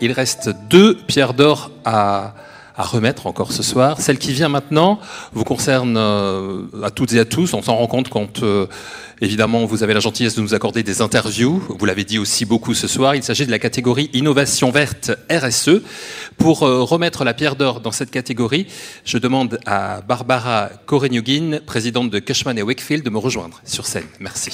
Il reste 2 pierres d'or à remettre encore ce soir. Celle qui vient maintenant vous concerne à toutes et à tous. On s'en rend compte quand, évidemment, vous avez la gentillesse de nous accorder des interviews. Vous l'avez dit aussi beaucoup ce soir. Il s'agit de la catégorie Innovation verte RSE. Pour remettre la pierre d'or dans cette catégorie, je demande à Barbara Korenioguin, présidente de Cushman & Wakefield, de me rejoindre sur scène. Merci.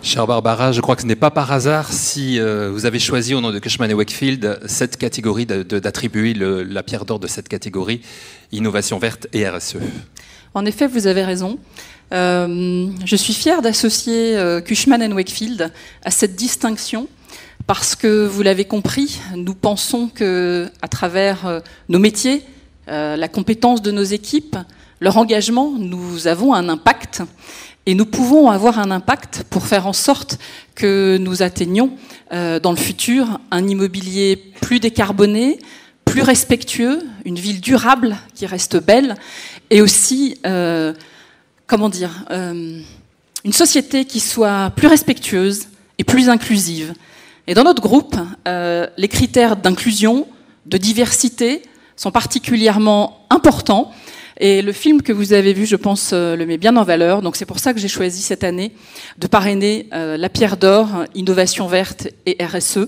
Chère Barbara, je crois que ce n'est pas par hasard si vous avez choisi au nom de Cushman & Wakefield cette catégorie, d'attribuer la pierre d'or de cette catégorie, Innovation verte et RSE. En effet, vous avez raison. Je suis fière d'associer Cushman & Wakefield à cette distinction parce que, vous l'avez compris, nous pensons qu'à travers nos métiers, la compétence de nos équipes, leur engagement, nous avons un impact. Et nous pouvons avoir un impact pour faire en sorte que nous atteignions dans le futur un immobilier plus décarboné, plus respectueux, une ville durable qui reste belle, et aussi, une société qui soit plus respectueuse et plus inclusive. Et dans notre groupe, les critères d'inclusion, de diversité sont particulièrement importants. Et le film que vous avez vu, je pense, le met bien en valeur. Donc c'est pour ça que j'ai choisi cette année de parrainer la pierre d'or, Innovation verte et RSE.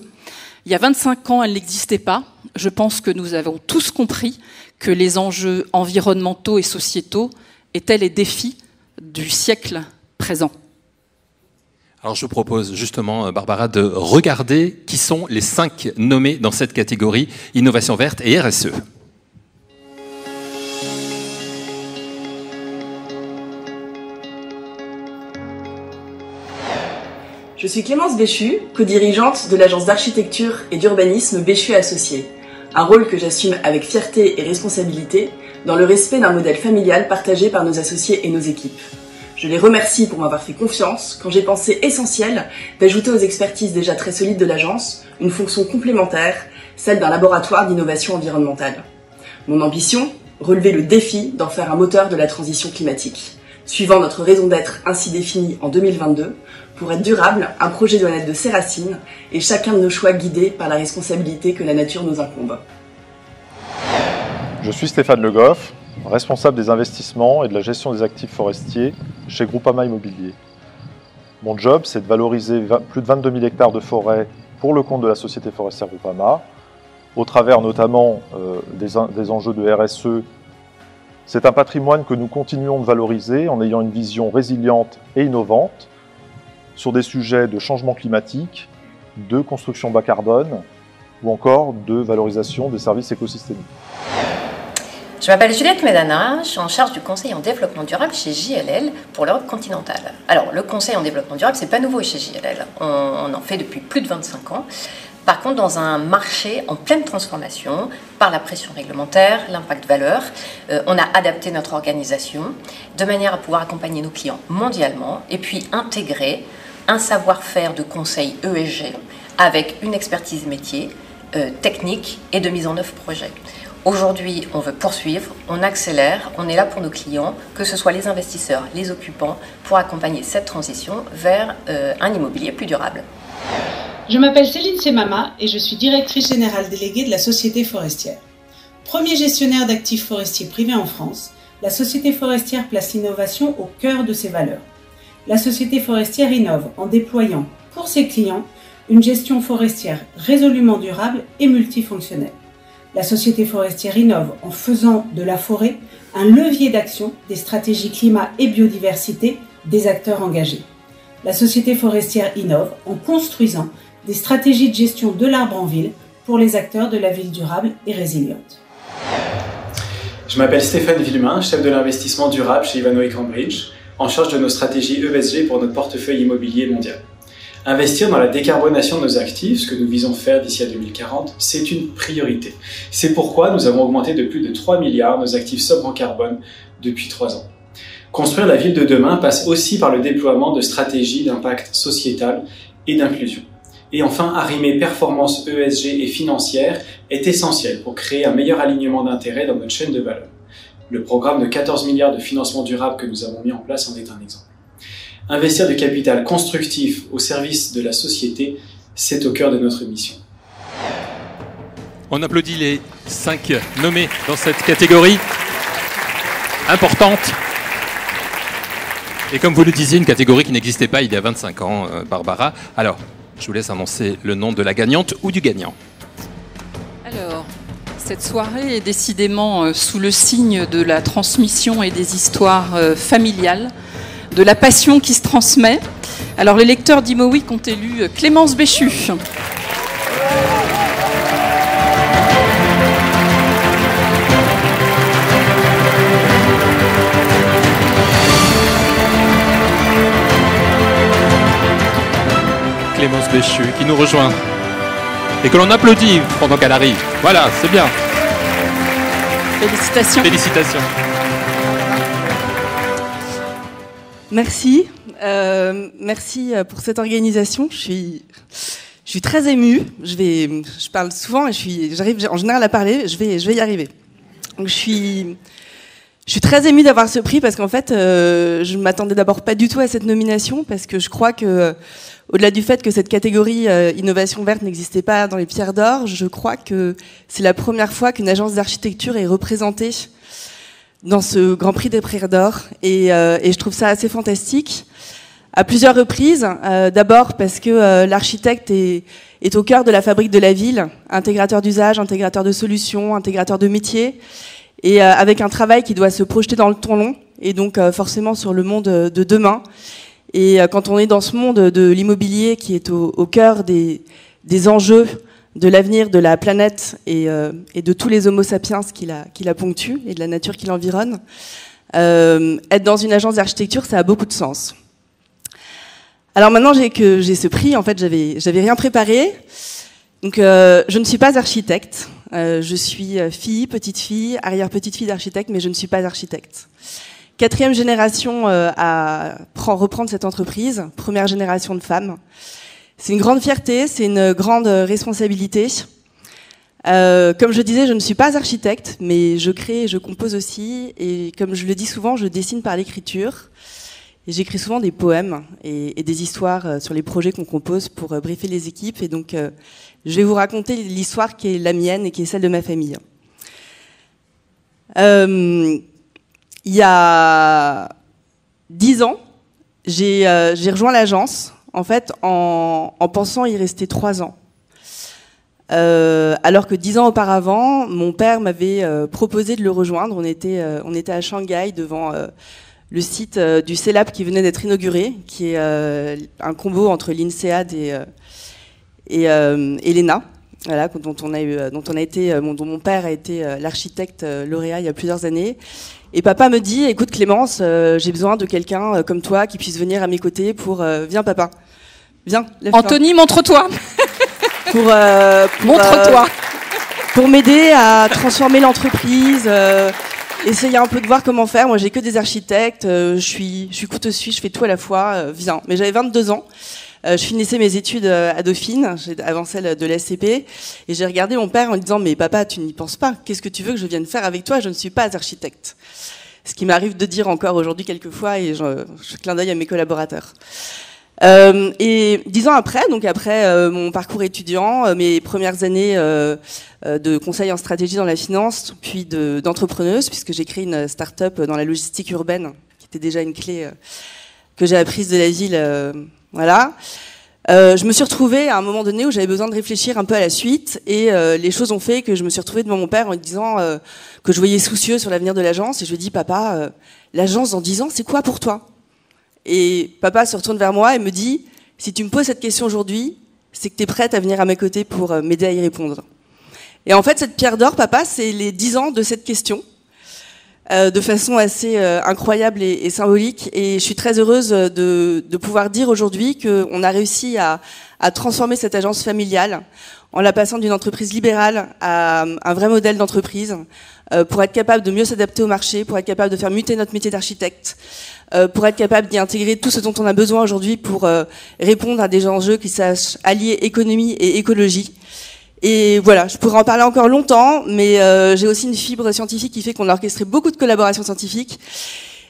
Il y a 25 ans, elle n'existait pas. Je pense que nous avons tous compris que les enjeux environnementaux et sociétaux étaient les défis du siècle présent. Alors je propose justement, Barbara, de regarder qui sont les 5 nommés dans cette catégorie Innovation verte et RSE. Je suis Clémence Béchu, co-dirigeante de l'agence d'architecture et d'urbanisme Béchu Associés. Un rôle que j'assume avec fierté et responsabilité dans le respect d'un modèle familial partagé par nos associés et nos équipes. Je les remercie pour m'avoir fait confiance quand j'ai pensé essentiel d'ajouter aux expertises déjà très solides de l'agence une fonction complémentaire, celle d'un laboratoire d'innovation environnementale. Mon ambition, relever le défi d'en faire un moteur de la transition climatique. Suivant notre raison d'être ainsi définie en 2022, pour être durable, un projet doit naître de ses racines et chacun de nos choix guidés par la responsabilité que la nature nous incombe. Je suis Stéphane Le Goff, responsable des investissements et de la gestion des actifs forestiers chez Groupama Immobilier. Mon job, c'est de valoriser plus de 22 000 hectares de forêt pour le compte de la société forestière Groupama, au travers notamment des enjeux de RSE. C'est un patrimoine que nous continuons de valoriser en ayant une vision résiliente et innovante sur des sujets de changement climatique, de construction bas carbone ou encore de valorisation des services écosystémiques. Je m'appelle Juliette Medana, je suis en charge du conseil en développement durable chez JLL pour l'Europe continentale. Alors, le conseil en développement durable, c'est pas nouveau chez JLL. On en fait depuis plus de 25 ans. Par contre, dans un marché en pleine transformation, par la pression réglementaire, l'impact valeur, on a adapté notre organisation de manière à pouvoir accompagner nos clients mondialement et puis intégrer un savoir-faire de conseil ESG avec une expertise métier, technique et de mise en œuvre projet. Aujourd'hui, on veut poursuivre, on accélère, on est là pour nos clients, que ce soit les investisseurs, les occupants, pour accompagner cette transition vers un immobilier plus durable. Je m'appelle Céline Semama et je suis directrice générale déléguée de la Société Forestière. Premier gestionnaire d'actifs forestiers privés en France, la Société Forestière place l'innovation au cœur de ses valeurs. La Société Forestière innove en déployant pour ses clients une gestion forestière résolument durable et multifonctionnelle. La société forestière innove en faisant de la forêt un levier d'action des stratégies climat et biodiversité des acteurs engagés. La société forestière innove en construisant des stratégies de gestion de l'arbre en ville pour les acteurs de la ville durable et résiliente. Je m'appelle Stéphane Villemain, chef de l'investissement durable chez Ivanhoe Cambridge, en charge de nos stratégies ESG pour notre portefeuille immobilier mondial. Investir dans la décarbonation de nos actifs, ce que nous visons faire d'ici à 2040, c'est une priorité. C'est pourquoi nous avons augmenté de plus de 3 milliards nos actifs sobres en carbone depuis 3 ans. Construire la ville de demain passe aussi par le déploiement de stratégies d'impact sociétal et d'inclusion. Et enfin, arrimer performance ESG et financière est essentiel pour créer un meilleur alignement d'intérêts dans notre chaîne de valeur. Le programme de 14 milliards de financement durable que nous avons mis en place en est un exemple. Investir du capital constructif au service de la société, c'est au cœur de notre mission. On applaudit les 5 nommés dans cette catégorie importante. Et comme vous le disiez, une catégorie qui n'existait pas il y a 25 ans, Barbara. Alors, je vous laisse annoncer le nom de la gagnante ou du gagnant. Alors, cette soirée est décidément sous le signe de la transmission et des histoires familiales, de la passion qui se transmet. Alors, les lecteurs d'Imowic ont élu Clémence Béchu. Clémence Béchu qui nous rejoint et que l'on applaudit pendant qu'elle arrive. Voilà, c'est bien. Félicitations. Félicitations. Merci. Merci pour cette organisation. Je suis très émue. Je parle souvent et j'arrive en général à parler. Je vais y arriver. Donc je suis très émue d'avoir ce prix parce qu'en fait, je ne m'attendais d'abord pas du tout à cette nomination parce que je crois que, au-delà du fait que cette catégorie innovation verte n'existait pas dans les Pierres d'Or, je crois que c'est la première fois qu'une agence d'architecture est représentée dans ce Grand Prix des Pierres d'Or et je trouve ça assez fantastique à plusieurs reprises. D'abord parce que l'architecte est au cœur de la fabrique de la ville, intégrateur d'usage, intégrateur de solutions, intégrateur de métiers, et avec un travail qui doit se projeter dans le temps long et donc forcément sur le monde de demain. Et quand on est dans ce monde de l'immobilier qui est au cœur des enjeux de l'avenir de la planète et de tous les homo sapiens qui la ponctuent et de la nature qui l'environne, être dans une agence d'architecture, ça a beaucoup de sens. Alors maintenant j'ai ce prix, en fait j'avais rien préparé, donc je ne suis pas architecte, je suis petite fille, arrière-petite-fille d'architecte, mais je ne suis pas architecte. 4e génération à reprendre cette entreprise, première génération de femmes. C'est une grande fierté, c'est une grande responsabilité. Comme je disais, je ne suis pas architecte, mais je crée et je compose aussi. Et comme je le dis souvent, je dessine par l'écriture. Et j'écris souvent des poèmes et des histoires sur les projets qu'on compose pour briefer les équipes. Et donc, je vais vous raconter l'histoire qui est la mienne et qui est celle de ma famille. Il y a 10 ans, j'ai rejoint l'agence, en fait, en pensant y rester 3 ans. Alors que 10 ans auparavant, mon père m'avait proposé de le rejoindre. On était à Shanghai devant le site du CELAP qui venait d'être inauguré, qui est un combo entre l'INSEAD et l'ENA. Voilà, dont mon père a été l'architecte lauréat il y a plusieurs années. Et papa me dit, écoute Clémence, j'ai besoin de quelqu'un comme toi qui puisse venir à mes côtés pour... viens papa, viens. Anthony, montre-toi. Montre-toi. Pour m'aider à transformer l'entreprise, essayer un peu de voir comment faire. Moi j'ai que des architectes, je suis couteau suisse, je fais tout à la fois, viens. Mais j'avais 22 ans. Je finissais mes études à Dauphine, avant celle de l'SCP, et j'ai regardé mon père en lui disant « Mais papa, tu n'y penses pas, qu'est-ce que tu veux que je vienne faire avec toi? Je ne suis pas architecte. » Ce qui m'arrive de dire encore aujourd'hui quelquefois, et je clin d'œil à mes collaborateurs. Et 10 ans après, donc après mon parcours étudiant, mes premières années de conseil en stratégie dans la finance, puis d'entrepreneuse, puisque j'ai créé une start-up dans la logistique urbaine, qui était déjà une clé que j'ai apprise de la ville... Voilà. Je me suis retrouvée à un moment donné où j'avais besoin de réfléchir un peu à la suite, et les choses ont fait que je me suis retrouvée devant mon père en lui disant que je voyais soucieux sur l'avenir de l'agence, et je lui ai dit, papa, l'agence dans 10 ans, c'est quoi pour toi? Et papa se retourne vers moi et me dit, si tu me poses cette question aujourd'hui, c'est que tu es prête à venir à mes côtés pour m'aider à y répondre. Et en fait, cette pierre d'or, papa, c'est les 10 ans de cette question, de façon assez incroyable et symbolique. Et je suis très heureuse de pouvoir dire aujourd'hui qu'on a réussi à transformer cette agence familiale en la passant d'une entreprise libérale à un vrai modèle d'entreprise, pour être capable de mieux s'adapter au marché, pour être capable de faire muter notre métier d'architecte, pour être capable d'y intégrer tout ce dont on a besoin aujourd'hui pour répondre à des enjeux qui sachent allier économie et écologie. Et voilà, je pourrais en parler encore longtemps, mais j'ai aussi une fibre scientifique qui fait qu'on a orchestré beaucoup de collaborations scientifiques.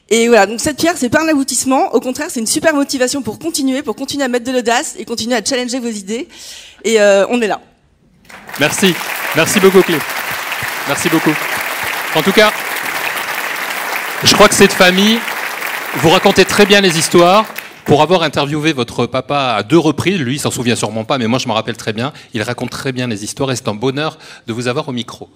Et voilà, donc cette pierre, c'est pas un aboutissement, au contraire, c'est une super motivation pour continuer à mettre de l'audace et continuer à challenger vos idées. Et on est là. Merci, merci beaucoup Clé. Merci beaucoup. En tout cas, je crois que cette famille, vous racontez très bien les histoires. Pour avoir interviewé votre papa à 2 reprises, lui il s'en souvient sûrement pas, mais moi je me rappelle très bien, il raconte très bien les histoires et c'est un bonheur de vous avoir au micro.